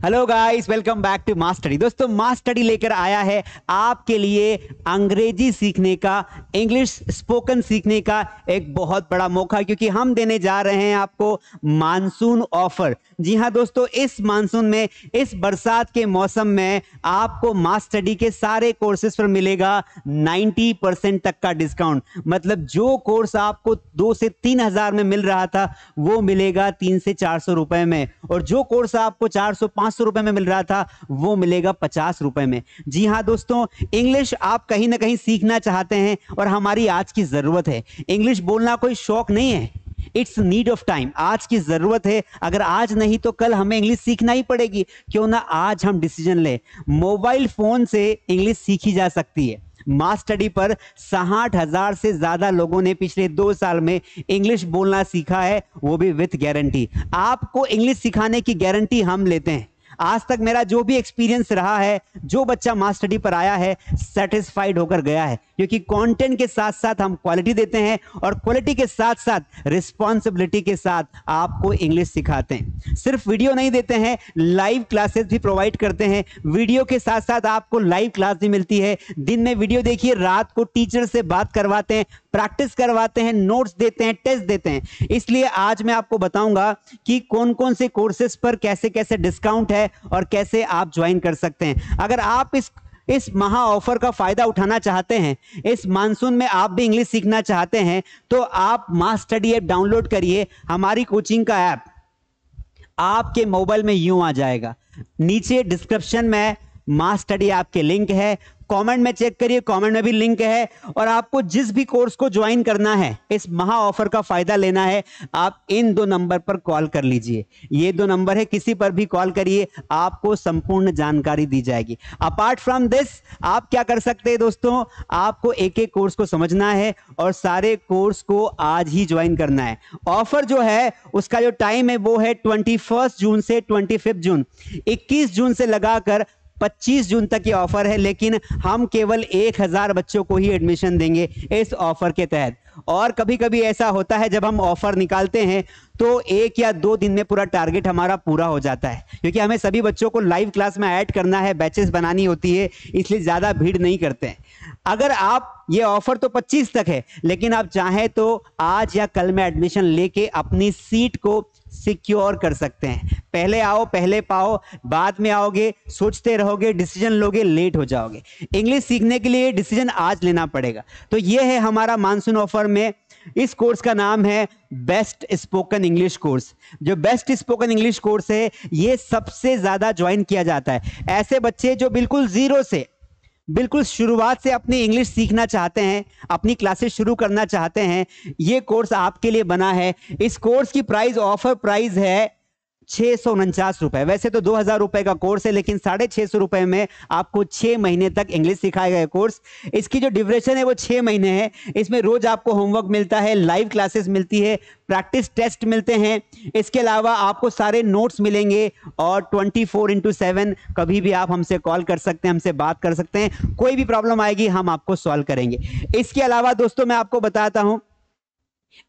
Hello guys, welcome back to mass study. दोस्तों, mass study लेकर आया है आपके लिए अंग्रेजी सीखने का, इंग्लिश स्पोकन सीखने का एक बहुत बड़ा मौका, क्योंकि हम देने जा रहे हैं आपको मानसून ऑफर। जी हां दोस्तों, इस मानसून में, इस बरसात के मौसम में आपको मास स्टडी के सारे कोर्सेज पर मिलेगा 90% तक का डिस्काउंट। मतलब जो कोर्स आपको 2 से 3 हजार में मिल रहा था वो मिलेगा 300 से 400 रुपए में, और जो कोर्स आपको 400-500 रुपए में मिल रहा था वो मिलेगा 50 रुपए में। जी हां दोस्तों, इंग्लिश आप कहीं ना कहीं सीखना चाहते हैं और हमारी आज की जरूरत है। इंग्लिश बोलना कोई शौक नहीं है, इट्स नीड ऑफ टाइम। आज की जरूरत है, अगर आज नहीं तो कल हमें इंग्लिश सीखना ही पड़ेगी। क्यों ना आज हम डिसीजन लें, मोबाइल फोन से इंग्लिश सीखी जा सकती है। मास स्टडी पर 60,000 से ज्यादा लोगों ने पिछले 2 साल में इंग्लिश बोलना सीखा है, वो भी विथ गारंटी। आपको इंग्लिश सिखाने की गारंटी हम लेते हैं। आज तक मेरा जो भी एक्सपीरियंस रहा है, जो बच्चा मास स्टडी पर आया है सेटिस्फाइड होकर गया है, क्योंकि कंटेंट के साथ साथ हम क्वालिटी देते हैं और क्वालिटी के साथ साथ रिस्पॉन्सिबिलिटी के साथ आपको इंग्लिश सिखाते हैं। सिर्फ वीडियो नहीं देते हैं, लाइव क्लासेस भी प्रोवाइड करते हैं। वीडियो के साथ साथ आपको लाइव क्लास भी मिलती है। दिन में वीडियो देखिए, रात को टीचर से बात करवाते हैं, प्रैक्टिस करवाते हैं, नोट्स देते हैं, टेस्ट देते हैं। इसलिए आज मैं आपको बताऊंगा कि कौन कौन से कोर्सेज पर कैसे कैसे डिस्काउंट है और कैसे आप ज्वाइन कर सकते हैं। अगर आप इस महा ऑफर का फायदा उठाना चाहते हैं, इस मानसून में आप भी इंग्लिश सीखना चाहते हैं, तो आप मास स्टडी ऐप डाउनलोड करिए। हमारी कोचिंग का ऐप आपके मोबाइल में यूं आ जाएगा। नीचे डिस्क्रिप्शन में मास स्टडी ऐप के लिंक है, कमेंट में चेक करिए, कमेंट में भी लिंक है। और आपको जिस भी कोर्स को ज्वाइन करना है, इस महा ऑफर का फायदा लेना है, आप इन 2 नंबर पर कॉल कर लीजिए। ये 2 नंबर है, किसी पर भी कॉल करिए, आपको संपूर्ण जानकारी दी जाएगी। अपार्ट फ्रॉम दिस आप क्या कर सकते हैं दोस्तों, आपको एक एक कोर्स को समझना है और सारे कोर्स को आज ही ज्वाइन करना है। ऑफर जो है उसका जो टाइम है वो है 21 जून से 25 जून। 21 जून से लगाकर 25 जून तक ये ऑफर है, लेकिन हम केवल 1000 बच्चों को ही एडमिशन देंगे इस ऑफर के तहत। और कभी कभी ऐसा होता है जब हम ऑफर निकालते हैं तो 1 या 2 दिन में पूरा टारगेट हमारा पूरा हो जाता है, क्योंकि हमें सभी बच्चों को लाइव क्लास में ऐड करना है, बैचेस बनानी होती है, इसलिए ज्यादा भीड़ नहीं करते हैं। अगर आप, ये ऑफर तो 25 तक है, लेकिन आप चाहें तो आज या कल में एडमिशन लेके अपनी सीट को सिक्योर कर सकते हैं। पहले आओ पहले पाओ, बाद में आओगे सोचते रहोगे, डिसीजन लोगे, लेट हो जाओगे। इंग्लिश सीखने के लिए डिसीजन आज लेना पड़ेगा। तो ये है हमारा मानसून ऑफर में। इस कोर्स का नाम है बेस्ट स्पोकन इंग्लिश कोर्स। जो बेस्ट स्पोकन इंग्लिश कोर्स है, ये सबसे ज्यादा ज्वाइन किया जाता है। ऐसे बच्चे जो बिल्कुल जीरो से, बिल्कुल शुरुआत से अपनी इंग्लिश सीखना चाहते हैं, अपनी क्लासेस शुरू करना चाहते हैं, ये कोर्स आपके लिए बना है। इस कोर्स की प्राइस, ऑफर प्राइस है 649 रुपए। वैसे तो 2000 रुपए का कोर्स है, लेकिन 650 रुपए में आपको 6 महीने तक इंग्लिश सिखाएगा ये कोर्स। इसकी जो ड्यूरेशन है वो 6 महीने है। इसमें रोज आपको होमवर्क मिलता है, लाइव क्लासेस मिलती है, प्रैक्टिस टेस्ट मिलते हैं। इसके अलावा आपको सारे नोट्स मिलेंगे और 24/7 कभी भी आप हमसे कॉल कर सकते हैं, हमसे बात कर सकते हैं। कोई भी प्रॉब्लम आएगी हम आपको सॉल्व करेंगे। इसके अलावा दोस्तों मैं आपको बताता हूं,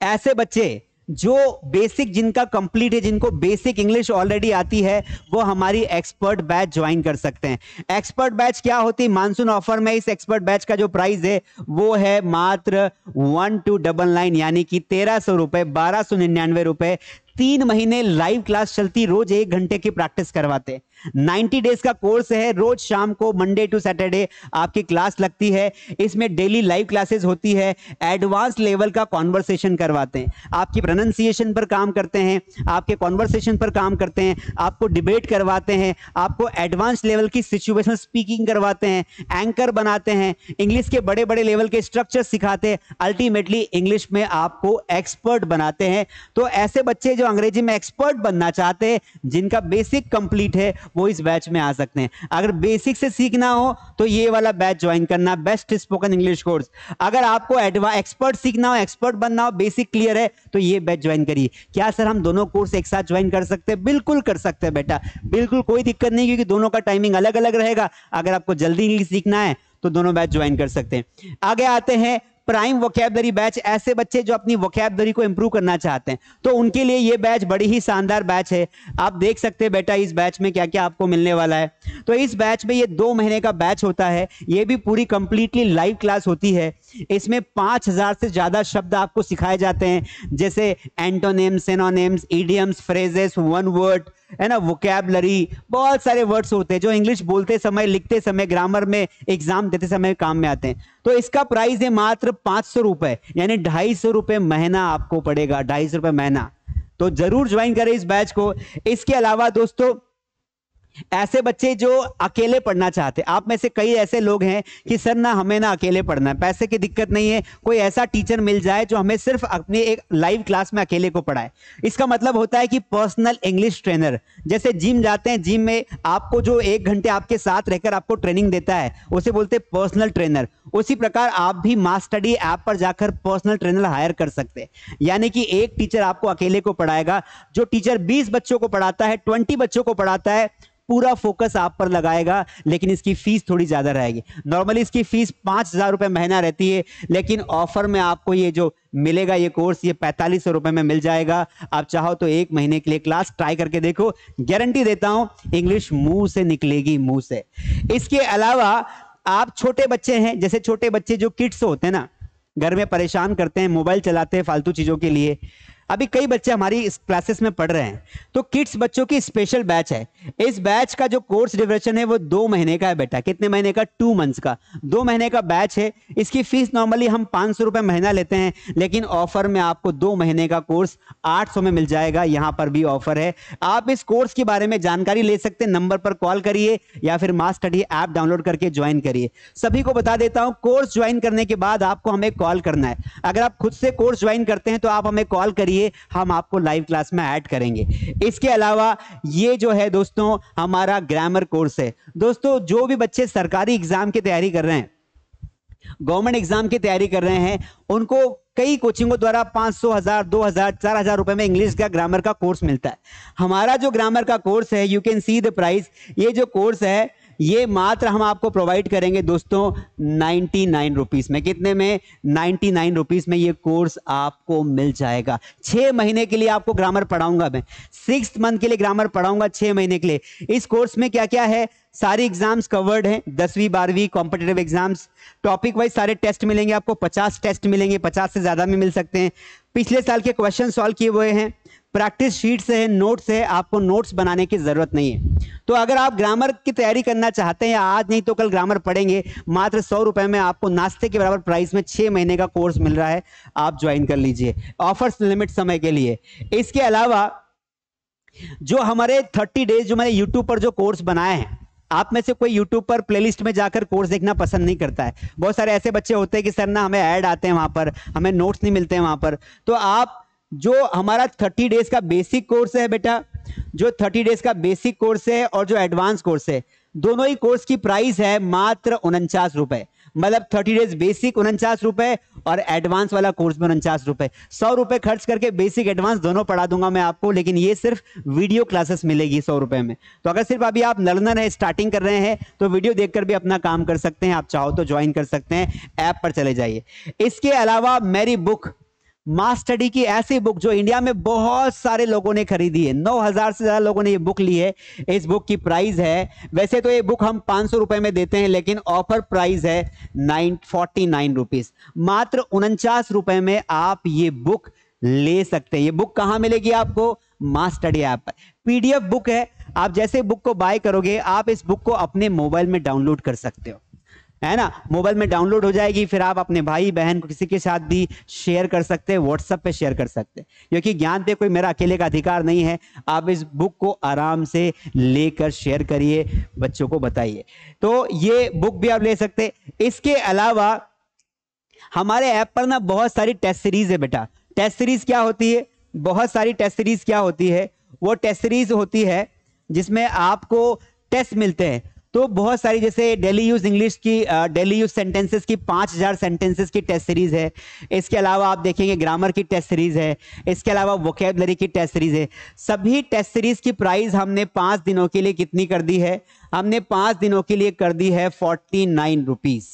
ऐसे बच्चे जो बेसिक, जिनका कंप्लीट है, जिनको बेसिक इंग्लिश ऑलरेडी आती है, वो हमारी एक्सपर्ट बैच ज्वाइन कर सकते हैं। एक्सपर्ट बैच क्या होती है मानसून ऑफर में? इस एक्सपर्ट बैच का जो प्राइस है वो है मात्र 1299, यानी कि 1300 रुपए, 1299 रुपए। 3 महीने लाइव क्लास चलती, रोज 1 घंटे की प्रैक्टिस करवाते। 90 डेज का कोर्स है, रोज शाम को मंडे टू सैटरडे आपकी क्लास लगती है। इसमें डेली लाइव क्लासेस होती है। एडवांस लेवल का कॉन्वर्सेशन करवाते हैं, आपकी प्रोनाउंसिएशन पर काम करते हैं, आपके कॉन्वर्सेशन पर काम करते हैं, आपको डिबेट करवाते हैं, आपको एडवांस लेवल की सिचुएशनल स्पीकिंग करवाते हैं, एंकर बनाते हैं, इंग्लिश के बड़े बड़े लेवल के स्ट्रक्चर सिखाते हैं, अल्टीमेटली इंग्लिश में आपको एक्सपर्ट बनाते हैं। तो ऐसे बच्चे जो अंग्रेजी में एक्सपर्ट बनना चाहते हैं, जिनका बेसिक कंप्लीट है, वो इस बैच में आ सकते हैं। अगर बेसिक से सीखना हो तो ये वाला बैच ज्वाइन करना, बेस्ट स्पोकन इंग्लिश कोर्स। अगर आपको एक्सपर्ट सीखना हो, एक्सपर्ट बनना हो, बेसिक क्लियर है, तो ये बैच ज्वाइन करिए। क्या सर हम दोनों कोर्स एक साथ ज्वाइन कर सकते हैं? बिल्कुल कर सकते हैं बेटा, बिल्कुल कोई दिक्कत नहीं, क्योंकि दोनों का टाइमिंग अलग अलग रहेगा। अगर आपको जल्दी इंग्लिश सीखना है तो दोनों बैच ज्वाइन कर सकते हैं। आगे आते हैं प्राइम वोकैबुलरी बैच, ऐसे बच्चे जो अपनी वोकैबुलरी को इंप्रूव करना चाहते हैं, तो उनके लिए ये बैच बड़ी ही शानदार बैच है। आप देख सकते हैं बेटा इस बैच में क्या क्या आपको मिलने वाला है। तो इस बैच में ये 2 महीने का बैच होता है, ये भी पूरी कंप्लीटली लाइव क्लास होती है। इसमें 5000 से ज्यादा शब्द आपको सिखाए जाते हैं, जैसे antonyms, synonyms, idioms, phrases, one word, है ना, वोकैबुलरी, बहुत सारे वर्ड्स होते हैं जो इंग्लिश बोलते समय, लिखते समय, ग्रामर में, एग्जाम देते समय काम में आते हैं। तो इसका प्राइस है मात्र 500 रुपए, यानी 250 रुपए महीना आपको पड़ेगा, 250 रुपए महीना। तो जरूर ज्वाइन करें इस बैच को। इसके अलावा दोस्तों, ऐसे बच्चे जो अकेले पढ़ना चाहते हैं, आप में से कई ऐसे लोग हैं कि सर ना हमें ना अकेले पढ़ना है, पैसे की दिक्कत नहीं है, कोई ऐसा टीचर मिल जाए जो हमें सिर्फ अपनी एक लाइव क्लास में अकेले को पढ़ाए। इसका मतलब होता है कि पर्सनल इंग्लिश ट्रेनर, जैसे जिम जाते हैं, जिम में आपको जो 1 घंटे आपके साथ रहकर आपको ट्रेनिंग देता है उसे बोलते हैं पर्सनल ट्रेनर। उसी प्रकार आप भी मास स्टडी ऐप पर जाकर पर्सनल ट्रेनर हायर कर सकते हैं, यानी कि एक टीचर आपको अकेले को पढ़ाएगा। जो टीचर 20 बच्चों को पढ़ाता है, 20 बच्चों को पढ़ाता है, पूरा फोकस आप पर लगाएगा, लेकिन इसकी फीस थोड़ी ज्यादा रहेगी। नॉर्मली इसकी फीस 5000 रुपए महीना रहती है, लेकिन ऑफर में आपको ये जो मिलेगा ये कोर्स, ये 4500 रुपए में मिल जाएगा। आप चाहो तो 1 महीने के लिए क्लास ट्राई करके देखो, गारंटी देता हूं इंग्लिश मुंह से निकलेगी, मुंह से। इसके अलावा आप छोटे बच्चे हैं, जैसे छोटे बच्चे जो किड्स होते हैं ना, घर में परेशान करते हैं, मोबाइल चलाते हैं फालतू चीजों के लिए, अभी कई बच्चे हमारी इस क्लासेस में पढ़ रहे हैं, तो किड्स बच्चों की स्पेशल बैच है। इस बैच का जो कोर्स ड्यूरेशन है वो 2 महीने का है बेटा। कितने महीने का? 2 मंथ्स का, 2 महीने का बैच है। इसकी फीस नॉर्मली हम 500 रुपए महीना लेते हैं, लेकिन ऑफर में आपको 2 महीने का कोर्स 800 में मिल जाएगा। यहां पर भी ऑफर है। आप इस कोर्स के बारे में जानकारी ले सकते हैं, नंबर पर कॉल करिए या फिर मास स्टडी ऐप डाउनलोड करके ज्वाइन करिए। सभी को बता देता हूं, कोर्स ज्वाइन करने के बाद आपको हमें कॉल करना है। अगर आप खुद से कोर्स ज्वाइन करते हैं तो आप हमें कॉल करिए, हम आपको लाइव क्लास में ऐड करेंगे। इसके अलावा ये जो है दोस्तों हमारा ग्रामर कोर्स है। दोस्तों जो भी बच्चे सरकारी एग्जाम की तैयारी कर रहे हैं, गवर्नमेंट एग्जाम की तैयारी कर रहे हैं, उनको कई कोचिंगों द्वारा 500, 1000, 2000, 4000 रुपए में इंग्लिश का ग्रामर का कोर्स मिलता है। हमारा जो ग्रामर का कोर्स है, you can see the price, ये जो कोर्स है ये मात्र हम आपको प्रोवाइड करेंगे दोस्तों 99 रुपीस में। कितने में? 99 रुपीस में ये कोर्स आपको मिल जाएगा। 6 महीने के लिए आपको ग्रामर पढ़ाऊंगा मैं, 6th मंथ के लिए ग्रामर पढ़ाऊंगा 6 महीने के लिए। इस कोर्स में क्या क्या है? सारी एग्जाम्स कवर्ड हैं, 10वीं 12वीं कॉम्पिटिटिव एग्जाम्स, टॉपिक वाइज सारे टेस्ट मिलेंगे आपको, 50 टेस्ट मिलेंगे, 50 से ज्यादा में मिल सकते हैं। पिछले साल के क्वेश्चन सॉल्व किए हुए हैं, प्रैक्टिस शीट्स है, नोट्स है, आपको नोट्स बनाने की जरूरत नहीं है। तो अगर आप ग्रामर की तैयारी करना चाहते हैं, या आज नहीं तो कल ग्रामर पढ़ेंगे, मात्र 100 रुपए में आपको नाश्ते के बराबर प्राइस में 6 महीने का कोर्स मिल रहा है, आप ज्वाइन कर लीजिए। ऑफर्स लिमिट समय के लिए। इसके अलावा जो हमारे 30 डेज जो मैंने यूट्यूब पर जो कोर्स बनाए हैं, आप में से कोई यूट्यूब पर प्लेलिस्ट में जाकर कोर्स देखना पसंद नहीं करता है। बहुत सारे ऐसे बच्चे होते हैं कि सर ना हमें ऐड आते हैं वहां पर, हमें नोट्स नहीं मिलते हैं वहां पर। तो आप जो हमारा 30 डेज का बेसिक कोर्स है बेटा, जो 30 डेज का बेसिक कोर्स है और जो एडवांस कोर्स है, दोनों ही कोर्स की प्राइस है मात्र 49 रुपए। मतलब 30 डेज बेसिक 49 रुपए और एडवांस वाला कोर्स में 49 रुपए। 100 रुपए खर्च करके बेसिक एडवांस दोनों पढ़ा दूंगा मैं आपको, लेकिन ये सिर्फ वीडियो क्लासेस मिलेगी 100 रुपए में। तो अगर सिर्फ अभी आप लर्नर है, स्टार्टिंग कर रहे हैं, तो वीडियो देखकर भी अपना काम कर सकते हैं। आप चाहो तो ज्वाइन कर सकते हैं, ऐप पर चले जाइए। इसके अलावा मेरी बुक मास स्टडी की ऐसी बुक जो इंडिया में बहुत सारे लोगों ने खरीदी है, 9000 से ज्यादा लोगों ने ये बुक ली है। इस बुक की प्राइस है, वैसे तो ये बुक हम 500 रुपए में देते हैं, लेकिन ऑफर प्राइस है 49 रुपीस। मात्र 49 रुपए में आप ये बुक ले सकते हैं। ये बुक कहां मिलेगी आपको? मास स्टडी ऐप पर। पीडीएफ बुक है, आप जैसे बुक को बाय करोगे, आप इस बुक को अपने मोबाइल में डाउनलोड कर सकते हो, है ना। मोबाइल में डाउनलोड हो जाएगी, फिर आप अपने भाई बहन को किसी के साथ भी शेयर कर सकते हैं, व्हाट्सएप पे शेयर कर सकते हैं, क्योंकि ज्ञान पे कोई मेरा अकेले का अधिकार नहीं है। आप इस बुक को आराम से लेकर शेयर करिए, बच्चों को बताइए। तो ये बुक भी आप ले सकते हैं। इसके अलावा हमारे ऐप पर ना बहुत सारी टेस्ट सीरीज है बेटा। टेस्ट सीरीज क्या होती है? बहुत सारी टेस्ट सीरीज क्या होती है? वो टेस्ट सीरीज होती है जिसमें आपको टेस्ट मिलते हैं। तो बहुत सारी, जैसे डेली यूज इंग्लिश की, डेली यूज सेंटेंसेस की 5000 सेंटेंसेस की टेस्ट सीरीज है। इसके अलावा आप देखेंगे ग्रामर की टेस्ट सीरीज है। इसके अलावा वोकैबुलरी की टेस्ट सीरीज है। सभी टेस्ट सीरीज की प्राइस हमने 5 दिनों के लिए कितनी कर दी है? हमने 5 दिनों के लिए कर दी है 49 रुपीस।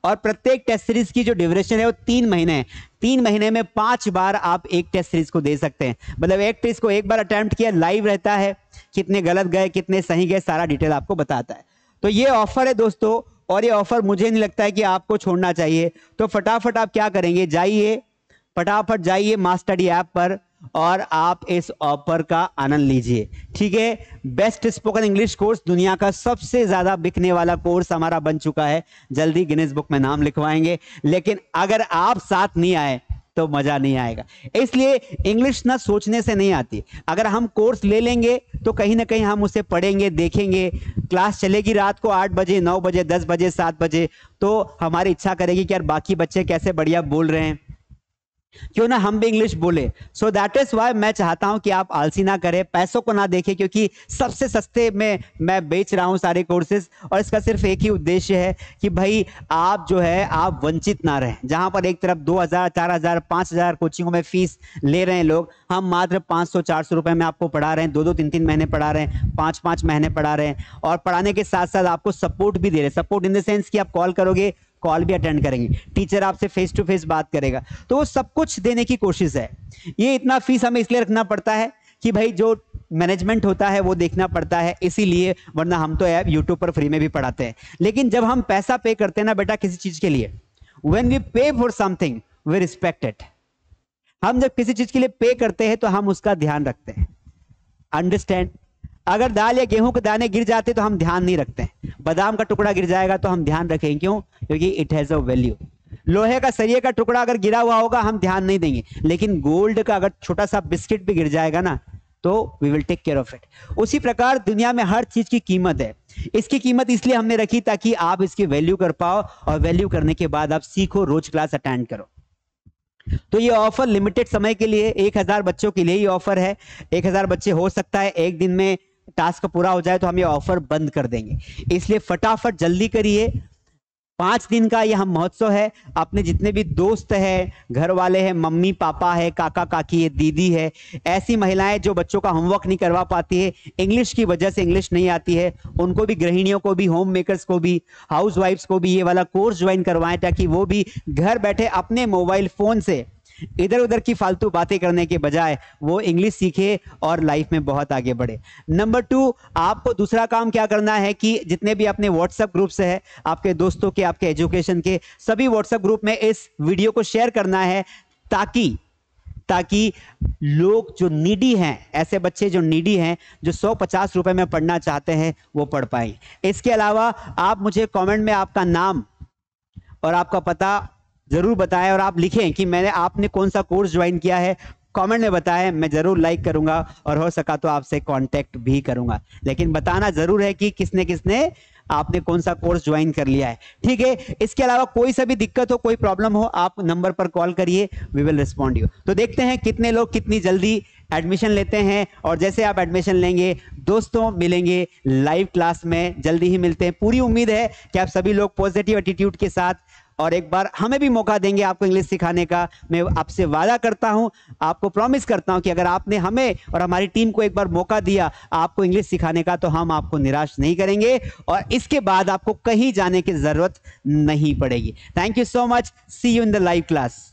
और प्रत्येक टेस्ट सीरीज की जो ड्यूरेशन है वो 3 महीने है। 3 महीने में 5 बार आप एक टेस्ट सीरीज को दे सकते हैं, मतलब एक टेस्ट को एक बार अटेम्प्ट किया, लाइव रहता है, कितने गलत गए कितने सही गए सारा डिटेल आपको बताता है। तो ये ऑफर है दोस्तों, और ये ऑफर मुझे नहीं लगता है कि आपको छोड़ना चाहिए। तो फटाफट आप क्या करेंगे, जाइए फटाफट जाइए मास्टर स्टडी ऐप पर और आप इस ऑफर का आनंद लीजिए। ठीक है, बेस्ट स्पोकन इंग्लिश कोर्स, दुनिया का सबसे ज्यादा बिकने वाला कोर्स हमारा बन चुका है, जल्दी गिनीज बुक में नाम लिखवाएंगे। लेकिन अगर आप साथ नहीं आए तो मजा नहीं आएगा। इसलिए इंग्लिश ना सोचने से नहीं आती, अगर हम कोर्स ले लेंगे तो कहीं ना कहीं हम उसे पढ़ेंगे, देखेंगे, क्लास चलेगी रात को 8 बजे 9 बजे 10 बजे 7 बजे, तो हमारी इच्छा करेगी कि यार बाकी बच्चे कैसे बढ़िया बोल रहे हैं, क्यों ना हम भी इंग्लिश बोले। सो दैट इज वाई मैं चाहता हूं कि आप आलसी ना करें, पैसों को ना देखें, क्योंकि सबसे सस्ते में मैं बेच रहा हूं सारे कोर्सेज, और इसका सिर्फ एक ही उद्देश्य है कि भाई आप जो है आप वंचित ना रहें। जहां पर एक तरफ 2000 4000 5000 कोचिंगों में फीस ले रहे हैं लोग, हम मात्र 500 400 रुपए में आपको पढ़ा रहे हैं, 2 2 3 3 महीने पढ़ा रहे हैं, 5 5 महीने पढ़ा रहे हैं, और पढ़ाने के साथ साथ आपको सपोर्ट भी दे रहे हैं। सपोर्ट इन द सेंस कि आप कॉल करोगे, कॉल भी अटेंड करेंगे, टीचर आपसे फेस टू फेस बात करेगा, तो वो सब कुछ देने की कोशिश है। ये इतना फीस हमें इसलिए रखना पड़ता है कि भाई जो मैनेजमेंट होता है वो देखना पड़ता है, इसीलिए, वरना हम तो ऐप यूट्यूब पर फ्री में भी पढ़ाते हैं। लेकिन जब हम पैसा पे करते हैं ना बेटा किसी चीज के लिए, when we pay for something we respect it. हम जब किसी चीज के लिए पे करते हैं तो हम उसका ध्यान रखते हैं, अंडरस्टैंड। अगर दाल या गेहूं के दाने गिर जाते तो हम ध्यान नहीं रखते, बादाम का टुकड़ा गिर जाएगा तो हम ध्यान रखेंगे, क्यों? क्योंकि इट हैज अ वैल्यू। लोहे का सरिये का टुकड़ा अगर गिरा हुआ होगा हम ध्यान नहीं देंगे, लेकिन गोल्ड का अगर छोटा सा बिस्किट भी गिर जाएगा ना तो we will take care of it. उसी प्रकार दुनिया में हर चीज की कीमत है। इसकी कीमत इसलिए हमने रखी ताकि आप इसकी वैल्यू कर पाओ, और वैल्यू करने के बाद आप सीखो, रोज क्लास अटेंड करो। तो ये ऑफर लिमिटेड समय के लिए 1000 बच्चों के लिए ही ऑफर है। 1000 बच्चे, हो सकता है एक दिन में टास्क पूरा हो जाए तो हम ये ऑफर बंद कर देंगे, इसलिए फटाफट जल्दी करिए। 5 दिन का यह महोत्सव है। अपने जितने भी दोस्त हैं, घर वाले हैं, मम्मी पापा है, काका काकी है, दीदी है, ऐसी महिलाएं जो बच्चों का होमवर्क नहीं करवा पाती है, इंग्लिश की वजह से इंग्लिश नहीं आती है, उनको भी, गृहिणियों को भी, होम मेकर्स को भी, हाउस वाइफ्स को भी ये वाला कोर्स ज्वाइन करवाएं, ताकि वो भी घर बैठे अपने मोबाइल फोन से इधर उधर की फालतू बातें करने के बजाय वो इंग्लिश सीखे और लाइफ में बहुत आगे बढ़े। नंबर 2, आपको दूसरा काम क्या करना है कि जितने भी अपने व्हाट्सएप ग्रुप से है, आपके दोस्तों के, आपके एजुकेशन के सभी व्हाट्सएप ग्रुप में इस वीडियो को शेयर करना है, ताकि लोग जो नीडी हैं, ऐसे बच्चे जो नीडी हैं, जो 150 रुपए में पढ़ना चाहते हैं, वो पढ़ पाए। इसके अलावा आप मुझे कमेंट में आपका नाम और आपका पता जरूर बताएं, और आप लिखें कि आपने कौन सा कोर्स ज्वाइन किया है, कमेंट में बताएं, मैं जरूर लाइक करूंगा और हो सका तो आपसे कांटेक्ट भी करूंगा। लेकिन बताना जरूर है कि किसने किसने आपने कौन सा कोर्स ज्वाइन कर लिया है, ठीक है। इसके अलावा कोई सा भी दिक्कत हो, कोई प्रॉब्लम हो, आप नंबर पर कॉल करिए, वी विल रिस्पॉन्ड यू। तो देखते हैं कितने लोग कितनी जल्दी एडमिशन लेते हैं, और जैसे आप एडमिशन लेंगे दोस्तों मिलेंगे लाइव क्लास में, जल्दी ही मिलते हैं। पूरी उम्मीद है कि आप सभी लोग पॉजिटिव एटीट्यूड के साथ और एक बार हमें भी मौका देंगे आपको इंग्लिश सिखाने का। मैं आपसे वादा करता हूं, आपको प्रॉमिस करता हूं कि अगर आपने हमें और हमारी टीम को एक बार मौका दिया आपको इंग्लिश सिखाने का, तो हम आपको निराश नहीं करेंगे और इसके बाद आपको कहीं जाने की जरूरत नहीं पड़ेगी। Thank you so much, see you in the live class.